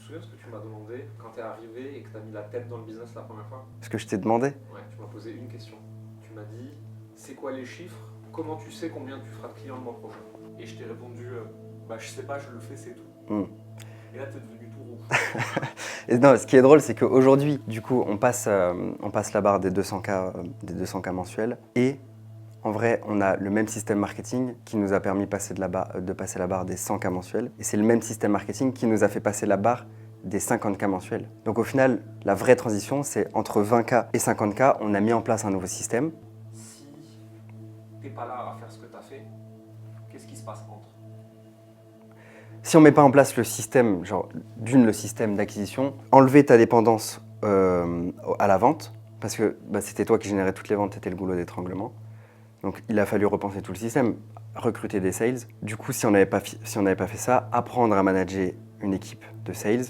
souviens ce que tu m'as demandé quand tu es arrivé et que tu as mis la tête dans le business la première fois? Ce que je t'ai demandé? Ouais, tu m'as posé une question. Tu m'as dit, c'est quoi les chiffres? Comment tu sais combien tu feras de clients le mois prochain? Et je t'ai répondu, bah je sais pas, je le fais, c'est tout. Et là, t'es devenu tout roux. Et non, ce qui est drôle, c'est qu'aujourd'hui, du coup, on passe la barre des 200K, mensuels. Et en vrai, on a le même système marketing qui nous a permis de passer la barre des 100K mensuels. Et c'est le même système marketing qui nous a fait passer la barre des 50K mensuels. Donc au final, la vraie transition, c'est entre 20K et 50K, on a mis en place un nouveau système. Si t'es pas là à faire ce que t'as fait, qu'est-ce qui se passe entre? Si on met pas en place le système, genre le système d'acquisition, enlever ta dépendance à la vente, parce que c'était toi qui générais toutes les ventes, c'était le goulot d'étranglement. Donc il a fallu repenser tout le système, recruter des sales. Du coup, si on n'avait pas fait ça, apprendre à manager une équipe de sales,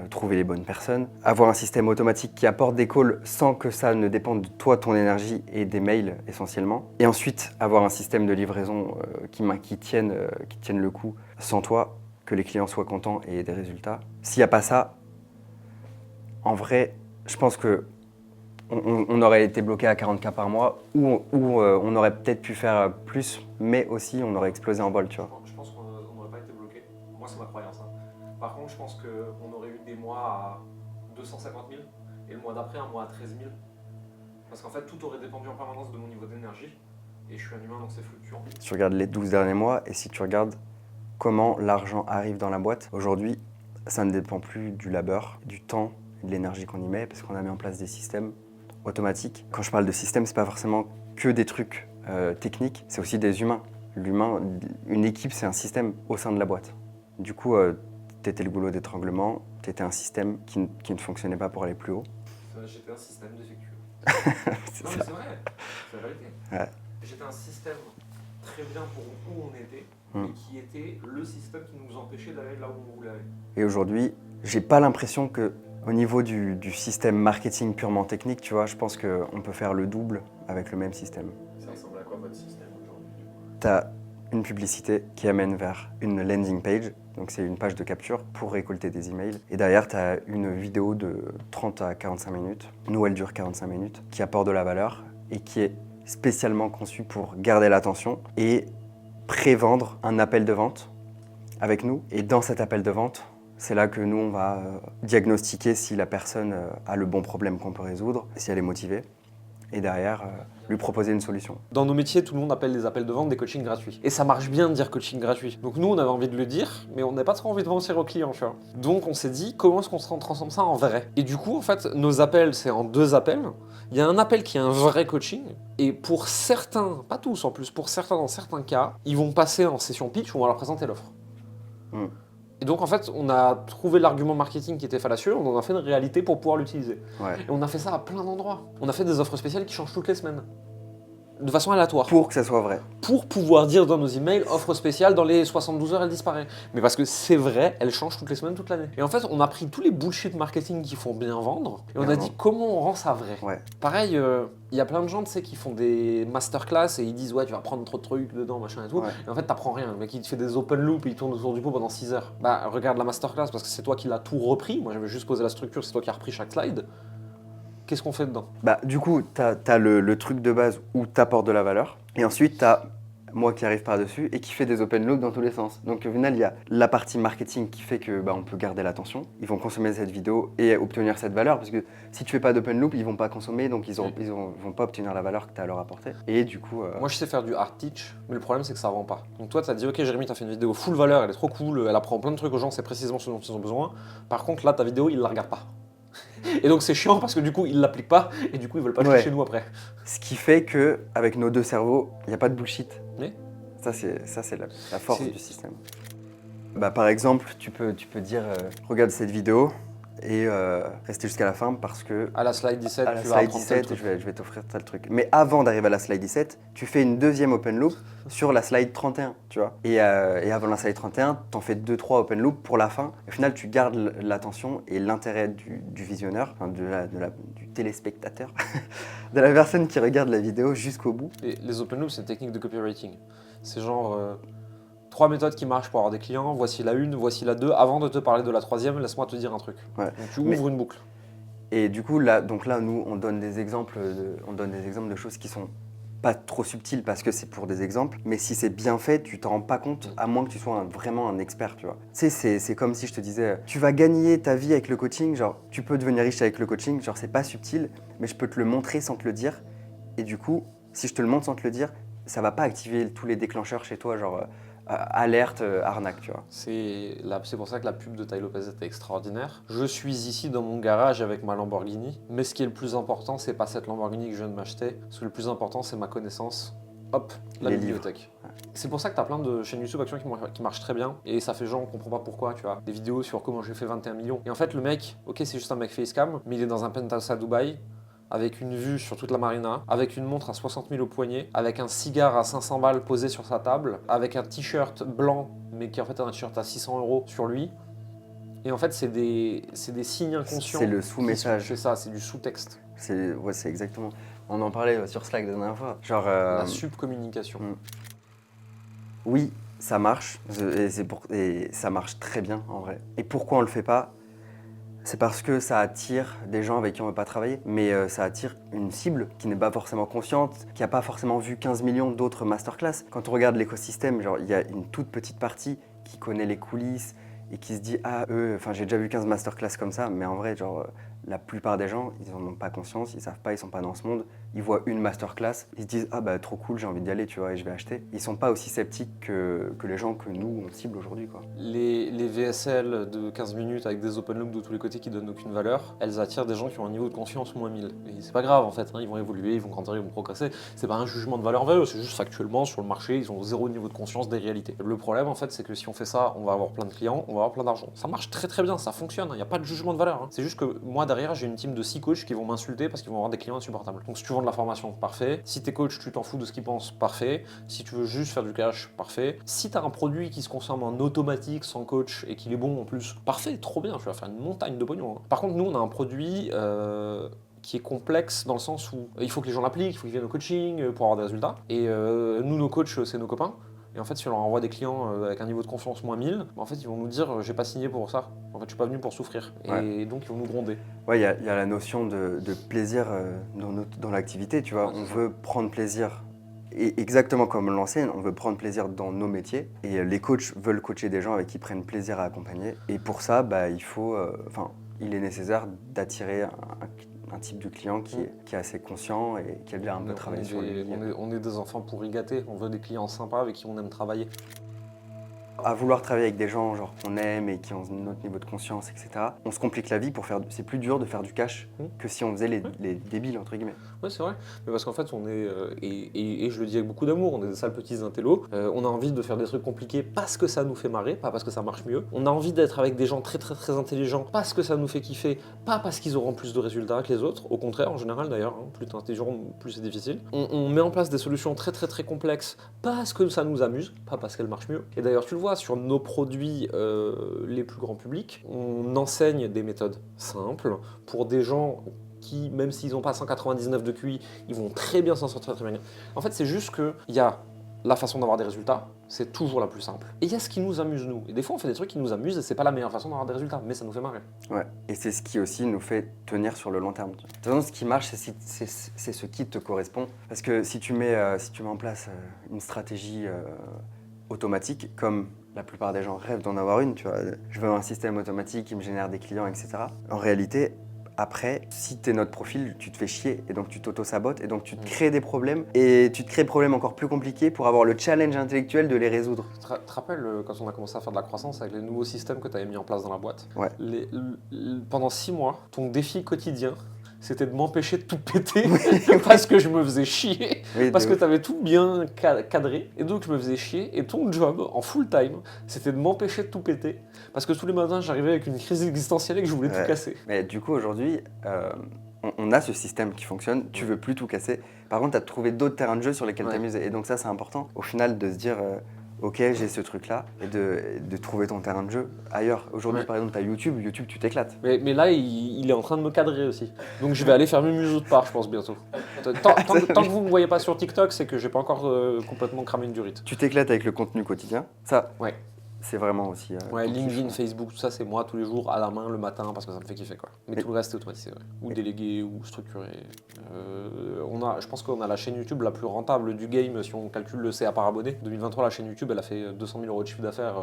trouver les bonnes personnes, avoir un système automatique qui apporte des calls sans que ça ne dépende de toi, ton énergie et des mails essentiellement. Et ensuite, avoir un système de livraison qui tienne le coup sans toi, que les clients soient contents et aient des résultats. S'il n'y a pas ça, en vrai, je pense que on aurait été bloqué à 40K par mois ou on aurait peut-être pu faire plus, mais aussi on aurait explosé en vol, tu vois. Je pense qu'on n'aurait pas été bloqué. Moi, c'est ma croyance. Hein. Par contre, je pense qu'on aurait eu des mois à 250 000 et le mois d'après, un mois à 13 000. Parce qu'en fait, tout aurait dépendu en permanence de mon niveau d'énergie. Et je suis un humain, donc c'est fluctuant. Si tu regardes les 12 derniers mois et si tu regardes comment l'argent arrive dans la boîte, aujourd'hui, ça ne dépend plus du labeur, du temps et de l'énergie qu'on y met, parce qu'on a mis en place des systèmes automatiques. Quand je parle de système, c'est pas forcément que des trucs techniques, c'est aussi des humains. L'humain, une équipe, c'est un système au sein de la boîte. Du coup, t'étais le goulot d'étranglement, t'étais un système qui ne fonctionnait pas pour aller plus haut. J'étais un système défectueux. Non, mais c'est vrai, c'est la vérité. Ouais. J'étais un système très bien pour où on était, mais qui était le système qui nous empêchait d'aller là où on voulait aller. Et aujourd'hui, j'ai pas l'impression que, au niveau du système marketing purement technique, tu vois, je pense qu'on peut faire le double avec le même système. Ça ressemble à quoi votre système aujourd'hui? Tu as une publicité qui amène vers une landing page, donc c'est une page de capture pour récolter des emails. Et derrière, tu as une vidéo de 30 à 45 minutes, nous elle dure 45 minutes, qui apporte de la valeur et qui est spécialement conçue pour garder l'attention et pré-vendre un appel de vente avec nous. Et dans cet appel de vente, c'est là que nous, on va diagnostiquer si la personne a le bon problème qu'on peut résoudre, si elle est motivée, et derrière, lui proposer une solution. Dans nos métiers, tout le monde appelle les appels de vente des coachings gratuits. Et ça marche bien de dire coaching gratuit. Donc nous, on avait envie de le dire, mais on n'avait pas trop envie de mentir aux clients, tu vois. Donc on s'est dit, comment est-ce qu'on se transforme ça en vrai? Et du coup, en fait, nos appels, c'est en 2 appels. Il y a un appel qui est un vrai coaching, et pour certains, pas tous en plus, pour certains, dans certains cas, ils vont passer en session pitch où on va leur présenter l'offre. Et donc en fait, on a trouvé l'argument marketing qui était fallacieux, on en a fait une réalité pour pouvoir l'utiliser. Ouais. Et on a fait ça à plein d'endroits. On a fait des offres spéciales qui changent toutes les semaines. De façon aléatoire. Pour que ça soit vrai. Pour pouvoir dire dans nos emails, offre spéciale, dans les 72 heures, elle disparaît. Mais parce que c'est vrai, elle change toutes les semaines, toute l'année. Et en fait, on a pris tous les bullshit marketing qui font bien vendre, et on a dit comment on rend ça vrai. Ouais. Pareil, il y a plein de gens, tu sais, qui font des masterclass et ils disent ouais, tu vas prendre trop de trucs dedans, machin et tout. Ouais. Et en fait, t'apprends rien. Le mec, il te fait des open loops et il tourne autour du pot pendant 6 heures. Bah, regarde la masterclass parce que c'est toi qui l'as tout repris. Moi, j'avais juste posé la structure, c'est toi qui as repris chaque slide. Qu'est-ce qu'on fait dedans? Bah, du coup, t'as le truc de base où t'apportes de la valeur. Et ensuite, t'as moi qui arrive par-dessus et qui fait des open loops dans tous les sens. Donc au final, il y a la partie marketing qui fait que on peut garder l'attention. Ils vont consommer cette vidéo et obtenir cette valeur. Parce que si tu fais pas d'open loop, ils vont pas consommer, donc ils vont pas obtenir la valeur que tu as à leur apporter. Et du coup... Moi, je sais faire du hard teach, mais le problème, c'est que ça vend pas. Donc toi, tu as dit, ok, Jérémy, tu as fait une vidéo full valeur, elle est trop cool, elle apprend plein de trucs aux gens, c'est précisément ce dont ils ont besoin. Par contre, là, ta vidéo, ils la regardent pas. Et donc c'est chiant parce que du coup ils l'appliquent pas et du coup ils veulent pas le chez nous après. Ce qui fait que avec nos 2 cerveaux, il n'y a pas de bullshit. Oui. Ça c'est la force du système. Bah, par exemple, tu peux dire regarde cette vidéo et rester jusqu'à la fin parce que à la slide 17, à la tu vas slide apprendre 17 je vais t'offrir tel truc. Mais avant d'arriver à la slide 17, tu fais une deuxième open loop sur la slide 31, tu vois. Et avant la slide 31, t'en fais 2-3 open loop pour la fin. Au final, tu gardes l'attention et l'intérêt du visionneur, enfin, du téléspectateur, de la personne qui regarde la vidéo jusqu'au bout. Et les open loops, c'est une technique de copywriting. C'est genre 3 méthodes qui marchent pour avoir des clients, voici la 1, voici la 2. Avant de te parler de la 3e, laisse-moi te dire un truc. Ouais. Donc tu ouvres une boucle. Et du coup, là, nous, on donne des exemples de choses qui sont pas trop subtiles parce que c'est pour des exemples. Mais si c'est bien fait, tu t'en rends pas compte, à moins que tu sois vraiment un expert, tu vois. Tu sais, c'est comme si je te disais, tu vas gagner ta vie avec le coaching, genre, tu peux devenir riche avec le coaching, genre, c'est pas subtil, mais je peux te le montrer sans te le dire. Et du coup, si je te le montre sans te le dire, ça va pas activer tous les déclencheurs chez toi, genre, alerte, arnaque, tu vois. C'est pour ça que la pub de Tai Lopez était extraordinaire. Je suis ici dans mon garage avec ma Lamborghini, mais ce qui est le plus important, c'est pas cette Lamborghini que je viens de m'acheter. Ce qui est le plus important, c'est ma connaissance. Hop, la Les bibliothèque. Ouais. C'est pour ça que tu as plein de chaînes YouTube Action qui marchent très bien. Et ça fait genre, on comprend pas pourquoi, tu vois. Des vidéos sur comment j'ai fait 21 millions. Et en fait, le mec, ok, c'est juste un mec facecam, mais il est dans un penthouse à Dubaï, avec une vue sur toute la marina, avec une montre à 60 000 au poignet, avec un cigare à 500 balles posé sur sa table, avec un t-shirt blanc, mais qui en fait est un t-shirt à 600 € sur lui. Et en fait, c'est des signes inconscients. C'est le sous-message. C'est ça, c'est du sous-texte. C'est exactement. On en parlait sur Slack la dernière fois. Genre, La subcommunication. Oui, ça marche, et ça marche très bien en vrai. Et pourquoi on le fait pas? C'est parce que ça attire des gens avec qui on ne veut pas travailler, mais ça attire une cible qui n'est pas forcément consciente, qui n'a pas forcément vu 15 millions d'autres masterclass. Quand on regarde l'écosystème, genre il y a une toute petite partie qui connaît les coulisses et qui se dit ah j'ai déjà vu 15 masterclass comme ça, mais en vrai genre la plupart des gens ils en ont pas conscience, ils savent pas, ils sont pas dans ce monde. Ils voient une masterclass, ils se disent ah bah trop cool, j'ai envie d'y aller, tu vois, et je vais acheter. Ils sont pas aussi sceptiques que les gens que nous on cible aujourd'hui, quoi. Les VSL de 15 minutes avec des open loops de tous les côtés qui donnent aucune valeur, elles attirent des gens qui ont un niveau de confiance moins 1000. Et c'est pas grave en fait, hein, ils vont évoluer, ils vont grandir, ils vont progresser. C'est pas un jugement de valeur envers eux, c'est juste factuellement sur le marché, ils ont zéro niveau de conscience des réalités. Le problème en fait, c'est que si on fait ça, on va avoir plein de clients, on va avoir plein d'argent. Ça marche très très bien, ça fonctionne, il n'y a pas de jugement de valeur. Hein. C'est juste que moi derrière, j'ai une team de 6 coachs qui vont m'insulter parce qu'ils vont avoir des clients insupportables. Donc si tu vends de la formation, parfait. Si t'es coach, tu t'en fous de ce qu'ils pensent, parfait. Si tu veux juste faire du cash, parfait. Si t'as un produit qui se consomme en automatique sans coach et qu'il est bon en plus, parfait, trop bien, tu vas faire une montagne de pognon. Hein. Par contre, nous, on a un produit qui est complexe dans le sens où il faut que les gens l'appliquent, il faut qu'ils viennent au coaching pour avoir des résultats. Et nous, nos coachs, c'est nos copains. Et en fait, si on leur envoie des clients avec un niveau de confiance moins 1000, en fait, ils vont nous dire j'ai pas signé pour ça. En fait, je suis pas venu pour souffrir. Et donc, ils vont nous gronder. Ouais, il y a la notion de plaisir dans l'activité, tu vois. On veut prendre plaisir. Et exactement comme l'ancienne, on veut prendre plaisir dans nos métiers. Et les coachs veulent coacher des gens avec qui ils prennent plaisir à accompagner. Et pour ça, bah, il est nécessaire d'attirer un type de client qui est assez conscient et qui a déjà un peu travaillé sur lui. On est des enfants pour y gâter, on veut des clients sympas avec qui on aime travailler. À vouloir travailler avec des gens genre qu'on aime et qui ont notre niveau de conscience, etc., on se complique la vie pour faire. C'est plus dur de faire du cash que si on faisait les débiles, entre guillemets. Ouais, c'est vrai. Mais parce qu'en fait, on est, et je le dis avec beaucoup d'amour, on est des sales petits intellos. On a envie de faire des trucs compliqués parce que ça nous fait marrer, pas parce que ça marche mieux. On a envie d'être avec des gens très très très intelligents parce que ça nous fait kiffer, pas parce qu'ils auront plus de résultats que les autres. Au contraire, en général d'ailleurs, hein, plus t'es intelligent, plus c'est difficile. On met en place des solutions très très très complexes parce que ça nous amuse, pas parce qu'elles marchent mieux. Et d'ailleurs, tu le vois, sur nos produits les plus grands publics, on enseigne des méthodes simples pour des gens qui, même s'ils n'ont pas 199 de QI, ils vont très bien s'en sortir très bien. En fait, c'est juste qu'il y a la façon d'avoir des résultats, c'est toujours la plus simple. Et il y a ce qui nous amuse, nous. Et des fois, on fait des trucs qui nous amusent et c'est pas la meilleure façon d'avoir des résultats, mais ça nous fait marrer. Ouais, et c'est ce qui aussi nous fait tenir sur le long terme. De toute façon, ce qui marche, c'est ce qui te correspond. Parce que si tu mets en place une stratégie automatique, comme la plupart des gens rêvent d'en avoir une, tu vois, je veux un système automatique qui me génère des clients, etc. En réalité, après, si t'es notre profil, tu te fais chier et donc tu t'auto-sabotes et donc tu te crées des problèmes et tu te crées des problèmes encore plus compliqués pour avoir le challenge intellectuel de les résoudre. Tu te rappelles quand on a commencé à faire de la croissance avec les nouveaux systèmes que tu avais mis en place dans la boîte? Ouais. Pendant 6 mois, ton défi quotidien, c'était de m'empêcher de tout péter parce que je me faisais chier, parce que tu avais tout bien cadré, et donc je me faisais chier, et ton job, en full time, c'était de m'empêcher de tout péter, parce que tous les matins, j'arrivais avec une crise existentielle et que je voulais tout casser. Mais du coup, aujourd'hui, on a ce système qui fonctionne, tu veux plus tout casser, par contre, tu as trouvé d'autres terrains de jeu sur lesquels t'amuser, et donc ça, c'est important, au final, de se dire, ok, j'ai ce truc-là, et de trouver ton terrain de jeu ailleurs. Aujourd'hui, Ouais. par exemple, tu as YouTube, tu t'éclates. Mais là, il est en train de me cadrer aussi. Donc je vais aller faire Mumuzo de part, je pense, bientôt. Tant que vous ne me voyez pas sur TikTok, c'est que j'ai pas encore complètement cramé une durite. Tu t'éclates avec le contenu quotidien. Ça, Ouais. c'est vraiment aussi. Ouais, ton kiff, LinkedIn, quoi. Facebook, tout ça, c'est moi tous les jours à la main le matin parce que ça me fait kiffer quoi. Mais Et- tout le reste c'est automatisé, ouais. Ou et- délégué, ou structuré. Je pense qu'on a la chaîne YouTube la plus rentable du game si on calcule le CA par abonné. 2023, la chaîne YouTube, elle a fait 200 000 euros de chiffre d'affaires.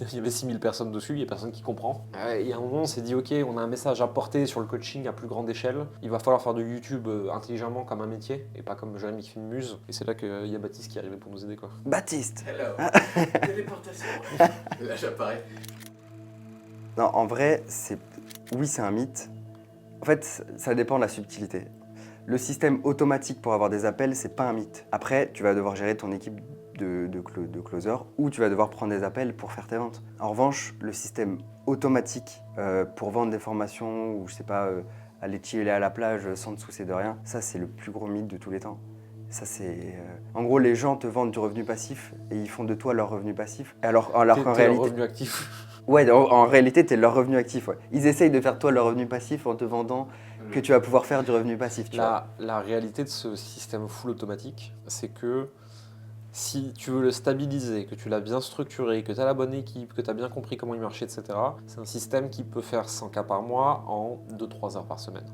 Il y avait 6 000 personnes dessus, il n'y a personne qui comprend. Il y a un moment, on s'est dit, ok, on a un message à porter sur le coaching à plus grande échelle. Il va falloir faire de YouTube intelligemment comme un métier et pas comme Jérémy qui fait une muse. Et c'est là qu'il y a Baptiste qui est arrivé pour nous aider quoi. Baptiste. Hello. Téléportation. Là, j'apparais. Non, en vrai, oui, c'est un mythe. En fait, ça dépend de la subtilité. Le système automatique pour avoir des appels, c'est pas un mythe. Après, tu vas devoir gérer ton équipe de closers ou tu vas devoir prendre des appels pour faire tes ventes. En revanche, le système automatique pour vendre des formations ou je sais pas, aller chiller à la plage sans te soucier de rien, ça c'est le plus gros mythe de tous les temps. Ça c'est, en gros, les gens te vendent du revenu passif et ils font de toi leur revenu passif. Alors qu'en T'es le réalité, revenu actif. ouais, en réalité, t'es leur revenu actif. Ouais. Ils essayent de faire toi leur revenu passif en te vendant que tu vas pouvoir faire du revenu passif. Tu vois. La réalité de ce système full automatique, c'est que si tu veux le stabiliser, que tu l'as bien structuré, que tu as la bonne équipe, que tu as bien compris comment il marchait, etc., c'est un système qui peut faire 100 cas par mois en 2-3 heures par semaine.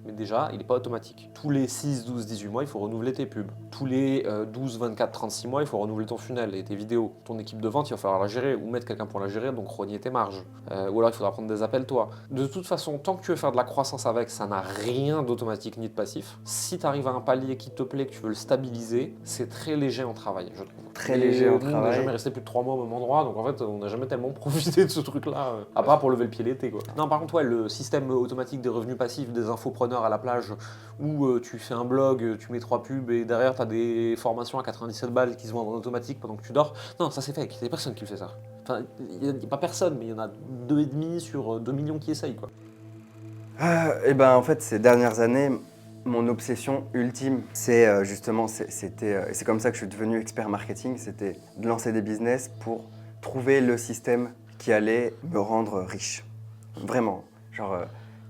Mais déjà, il n'est pas automatique. Tous les 6, 12, 18 mois, il faut renouveler tes pubs. Tous les 12, 24, 36 mois, il faut renouveler ton funnel et tes vidéos. Ton équipe de vente, il va falloir la gérer ou mettre quelqu'un pour la gérer, donc rogner tes marges. Ou alors il faudra prendre des appels toi. De toute façon, tant que tu veux faire de la croissance avec, ça n'a rien d'automatique ni de passif. Si tu arrives à un palier qui te plaît, que tu veux le stabiliser, c'est très léger en travail, je trouve. Très léger en nous, travail. On n'est jamais resté plus de 3 mois au même endroit, donc en fait, on n'a jamais tellement profité de ce truc-là, à part pour lever le pied l'été, quoi. Non, par contre, ouais, le système automatique des revenus passifs, des infopreneurs à la plage, où tu fais un blog, tu mets 3 pubs et derrière, tu as des formations à 97 balles qui se vendent en automatique pendant que tu dors. Non, ça c'est fake, il n'y a personne qui le fait ça. Enfin, il n'y a pas personne, mais il y en a 2,5 sur 2 millions qui essayent, quoi. Et ben en fait, ces dernières années, mon obsession ultime, c'est justement, c'est comme ça que je suis devenu expert marketing, c'était de lancer des business pour trouver le système qui allait me rendre riche. Vraiment, genre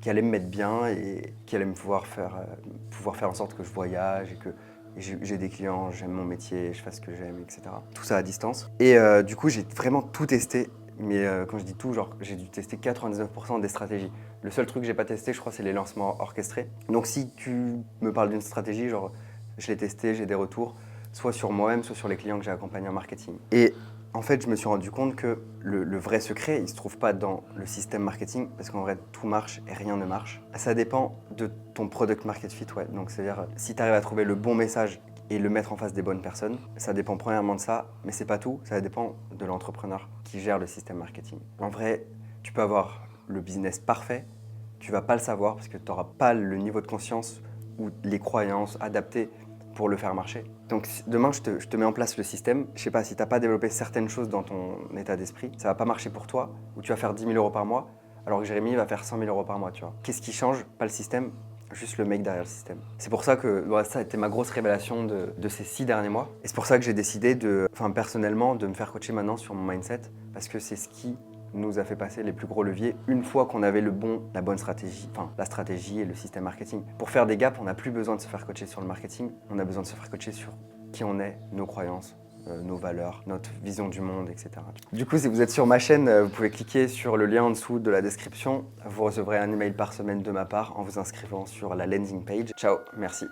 qui allait me mettre bien et qui allait me pouvoir faire en sorte que je voyage et que j'ai des clients, j'aime mon métier, je fasse ce que j'aime, etc. Tout ça à distance. Et du coup, j'ai vraiment tout testé. Mais quand je dis tout, genre, j'ai dû tester 99% des stratégies. Le seul truc que j'ai pas testé, je crois, c'est les lancements orchestrés. Donc si tu me parles d'une stratégie, genre, je l'ai testé, j'ai des retours, soit sur moi-même, soit sur les clients que j'ai accompagnés en marketing. Et en fait, je me suis rendu compte que le vrai secret, il se trouve pas dans le système marketing, parce qu'en vrai, tout marche et rien ne marche. Ça dépend de ton product market fit, ouais. Donc c'est-à-dire, si tu arrives à trouver le bon message et le mettre en face des bonnes personnes, ça dépend premièrement de ça, mais c'est pas tout, ça dépend de l'entrepreneur qui gère le système marketing. En vrai, tu peux avoir le business parfait, tu vas pas le savoir parce que tu n'auras pas le niveau de conscience ou les croyances adaptées pour le faire marcher. Donc demain, je te mets en place le système. Je sais pas, si tu n'as pas développé certaines choses dans ton état d'esprit, ça va pas marcher pour toi, ou tu vas faire 10 000 euros par mois, alors que Jérémy va faire 100 000 euros par mois, tu vois. Qu'est-ce qui change? Pas le système, juste le mec derrière le système. C'est pour ça que ça a été ma grosse révélation de ces 6 derniers mois. Et c'est pour ça que j'ai décidé personnellement, de me faire coacher maintenant sur mon mindset, parce que c'est ce qui nous a fait passer les plus gros leviers une fois qu'on avait la bonne stratégie, la stratégie et le système marketing. Pour faire des gaps, on n'a plus besoin de se faire coacher sur le marketing, on a besoin de se faire coacher sur qui on est, nos croyances, nos valeurs, notre vision du monde, etc. Du coup, si vous êtes sur ma chaîne, vous pouvez cliquer sur le lien en dessous de la description. Vous recevrez un email par semaine de ma part en vous inscrivant sur la landing page. Ciao, merci.